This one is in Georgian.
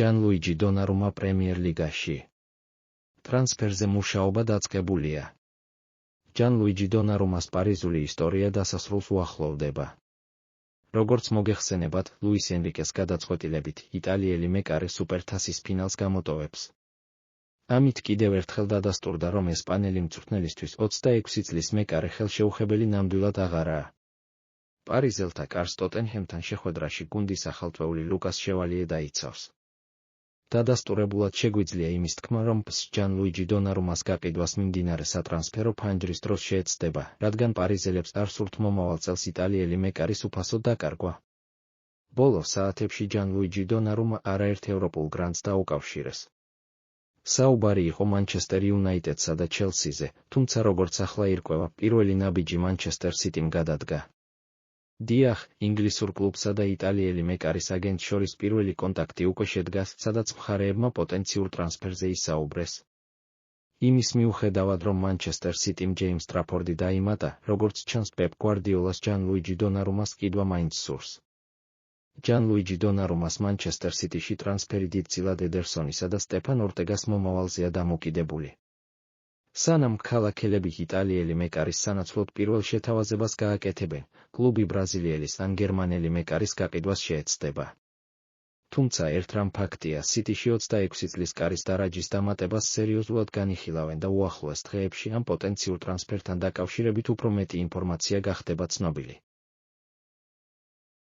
ჯან-ლუიჯი დონარუმა პრემიერ-ლიგაში. ტრანსფერზე მუშაობა დაწყებულია. ჯან-ლუიჯი დონარუმას პარიზული ისტორია დასასრულს უახლოვდება. როგორც მოგეხსენებათ, ლუის ენრიკეს გადაწყვეტილებით იტალიელი მეკარე სუპერთასის ფინალს გამოტოვებს. ამით კიდევ ერთხელ დადასტურდა, რომ ესპანელი მწვრთნელისთვის 26 წლის მეკარე ხელშეუხებელი ნამდვილად აღარაა. პარიზელთა კარს ტოტენჰემთან შეხვედრაში გუნდის ახალწვეული ლუკას შევალიე დაიცავს. დადასტურებულად შეგვიძლია იმის თქმა, რომ ჯან-ლუიჯი დონარუმას გაყიდვას მიმდინარე სატრანსფერო ფანჯრის დროს შეეცდება, რადგან პარიზელებს არ სურთ მომავალ წელს იტალიელი მეკარის უფასოდ დაკარგვა. ბოლო საათებში ჯან-ლუიჯი დონარუმა არაერთ ევროპულ გრანდს დაუკავშირეს. საუბარი იყო მანჩესტერ იუნაიტედსა და ჩელსიზე, თუმცა როგორც ახლა ირკვევა, პირველი ნაბიჯი მანჩესტერ სიტიმ გადადგა. დიახ, ინგლისურ კლუბსა და იტალიელი მეკარის აგენტს შორის პირველი კონტაქტი უკვე შედგას, სადაც მხარეებმა პოტენციურ ტრანსფერზე ისაუბრეს. იმის მიუხედავად, რომ მანჩესტერ სიტიმ ჯეიმს ტრაფორდი დაიმატა, როგორც ჩანს პეპ გვარდიოლას ჯან-ლუიჯი დონარუმას ყიდვა მაინც სურს. ჯან-ლუიჯი დონარუმას მანჩესტერ სიტიში ტრანსფერი დიდწილად ედერსონისა და სტეფან ორტეგას მომავალზეა დამოკიდებული. სანამ ქალაქელები იტალიელი მეკარის სანაცვლოდ პირველ შეთავაზებას გააკეთებენ, კლუბი ბრაზილიელის ან გერმანელი მეკარის გაყიდვას შეეცდება. თუმცა ერთ რამ ფაქტია, სიტიში 26 წლის კარის დარაჯის დამატებას სერიოზულად განიხილავენ და უახლოეს დღეებში ამ პოტენციურ ტრანსფერთან დაკავშირებით უფრო მეტი ინფორმაცია გახდება ცნობილი.